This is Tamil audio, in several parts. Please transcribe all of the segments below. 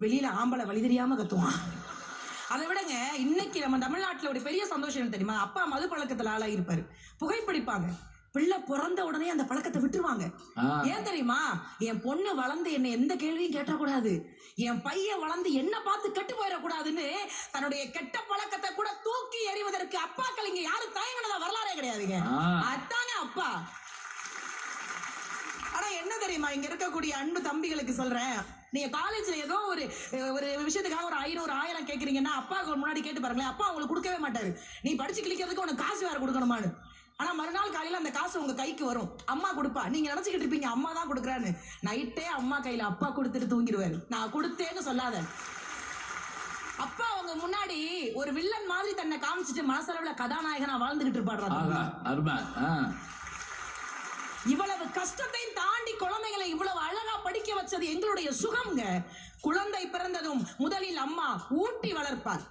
வெளியில ஆம்பளை வழி தெரியாம கத்துவான். அதை விடங்க இன்னைக்கு நம்ம தமிழ்நாட்டுல ஒரு பெரிய சந்தோஷம் தெரியுமா? அப்பா மது பழக்கத்துல ஆளாயிருப்பாரு, புகைப்பிடிப்பாங்க. பிள்ளை பிறந்த உடனே அந்த பழக்கத்தை விட்டுருவாங்க. ஏன் தெரியுமா? என் பொண்ணு வளர்ந்து என்ன எந்த கேள்வியும் கேட்டக்கூடாது, என் பையன் வளர்ந்து என்ன பார்த்து கெட்டு போயிடக்கூடாதுன்னு தன்னுடைய கெட்ட பழக்கத்தை கூட தூக்கி எறிவதற்கு அப்பாக்கள் இங்க யாரும் தயங்கினதா வரலாறே கிடையாதுங்க. அதாங்க அப்பா. ஆனா என்ன தெரியுமா, இங்க இருக்கக்கூடிய அன்பு தம்பிகளுக்கு சொல்றேன், நீங்க காலேஜ்ல ஏதோ ஒரு விஷயத்துக்காக ஒரு 500 1000 கேக்குறீங்கன்னா அப்பாவுக்கு முன்னாடி கேட்டு பாருங்களேன், அப்பா உங்களுக்கு கொடுக்கவே மாட்டாரு. நீ படிச்சு கிளிக்கிறதுக்கு உனக்கு காசு வேற கொடுக்கணுமான்னு. ஆனா மறுநாள் காலையில அந்த காசு உங்க கைக்கு வரும், அம்மா கொடுப்பா. நீங்க நினைச்சுக்கிட்டு இருப்பீங்க அம்மா தான் கொடுக்குறான்னு. நைட்டே அம்மா கையில அப்பா கொடுத்துட்டு தூங்கிடுவாரு. நான் கொடுத்தேன்னு சொல்லாத. அப்பா அவங்க முன்னாடி ஒரு வில்லன் மாதிரி தன்னை காமிச்சிட்டு மனசளவுல கதாநாயகனா வாழ்ந்துகிட்டு இருப்பாரு. இவ்வளவு கஷ்டத்தையும் தாண்டி குழந்தைகளை இவ்வளவு அழகா படிக்க வச்சது எங்களுடைய சுகம்ங்க. குழந்தை பிறந்ததும் முதலில் அம்மா ஊட்டி வளர்ப்பாள்,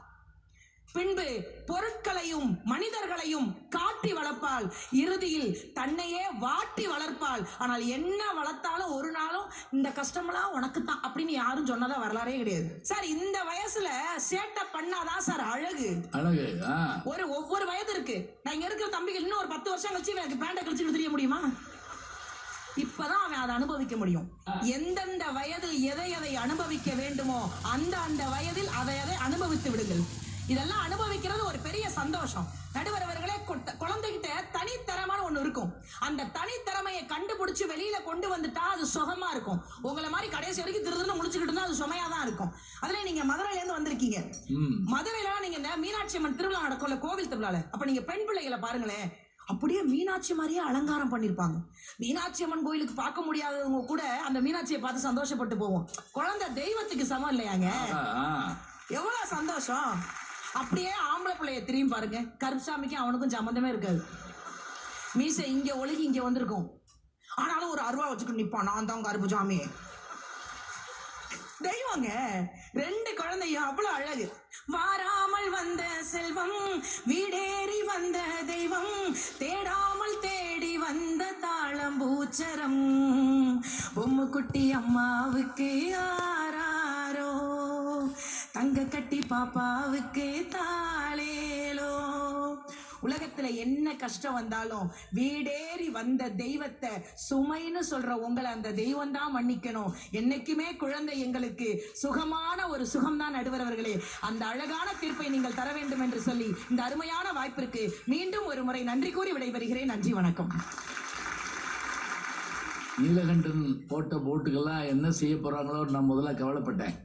பின்பு பொருட்களையும் மனிதர்களையும் காட்டி வளர்ப்பாள், இறுதியில் தன்னையே வாட்டி வளர்ப்பாள். ஆனால் என்ன வளர்த்தாலும் ஒரு நாளும் இந்த கஷ்டமெல்லாம் உனக்கு தான் அப்படின்னு யாரும் சொன்னதா வரலாறே கிடையாது. சார் இந்த வயசுல சேட்டை பண்ணாதான் சார் அழகு. ஒவ்வொரு வயது இருக்கு. நான் இங்க இருக்கிற தம்பிகள் இன்னும் ஒரு 10 வருஷம் கழிச்சு எனக்கு பேண்டை கழிச்சுட்டு தெரிய முடியுமா? இப்பதான் அவன் அதை அனுபவிக்க முடியும். எந்தெந்த வயதில் எதை எதை அனுபவிக்க வேண்டுமோ அந்த வயதில் அதை அனுபவித்து விடுங்கள். இதெல்லாம் அனுபவிக்கிறது ஒரு பெரிய சந்தோஷம். நடுவர் அவர்களே, குழந்தைகிட்ட தனித்திறமான ஒண்ணு இருக்கும். அந்த தனித்திறமையை கண்டுபிடிச்சு வெளியில கொண்டு வந்துட்டா அது சுகமா இருக்கும். உங்களை மாதிரி கடைசி வரைக்கும் திருதுன்னு முடிச்சுக்கிட்டு இருந்தா அது சுமையாதான் இருக்கும். அதுல நீங்க மதுரையில இருந்து வந்திருக்கீங்க. மதுரையில நீங்க இந்த மீனாட்சி அம்மன் திருவிழா நடக்கும்ல, கோவில் திருவிழால, அப்ப நீங்க பெண் பிள்ளைகளை பாருங்களேன், அப்படியே மீனாட்சி மாதிரியே அலங்காரம் பண்ணிருப்பாங்க. மீனாட்சி அம்மன் கோயிலுக்கு பார்க்க முடியாதவங்க கூட அந்த மீனாட்சியை பார்த்து சந்தோஷப்பட்டு போவோம். குழந்தை தெய்வத்துக்கு சமம் இல்லையாங்க? எவ்வளவு சந்தோஷம். அப்படியே ஆம்பளை பிள்ளைய திரும்பி பாருங்க, கருப்புசாமிக்கு அவனுக்கும் சம்பந்தமே இருக்காது. மீசை இங்க ஒழுகி இங்க வந்திருக்கும், ஆனாலும் ஒரு அருவா வச்சுக்கிட்டு நிப்பான், நான் தான் கருப்புசாமி. தெய்வங்க. 2 குழந்தையும் அவ்வளவு அழகு. வாராமல் வந்த செல்வம், வீடேறி வந்த தெய்வம், தேடாமல் தேடி வந்த தாளம்பூச்சரம், பொம்மு குட்டி அம்மாவுக்கு ஆராரோ, தங்க கட்டி பாப்பாவுக்கு தாளேலோ. உலகத்துல என்ன கஷ்டம் வந்தாலும் வீடேறி வந்த தெய்வத்தை சுமைன்னு சொல்ற உங்களை அந்த தெய்வம் தான் மன்னிக்கணும். என்னைக்குமே குழந்தை எங்களுக்கு சுகமான ஒரு சுகம்தான். நடுவரவர்களே, அந்த அழகான தீர்ப்பை நீங்கள் தர வேண்டும் என்று சொல்லி இந்த அருமையான வாய்ப்பிற்கு மீண்டும் ஒரு முறை நன்றி கூறி விடைபெறுகிறேன். நன்றி, வணக்கம். நீலகண்டன் போட்ட போட்டுக்கெல்லாம் என்ன செய்ய போறாங்களோ நான் முதல்ல கவலைப்பட்டேன்.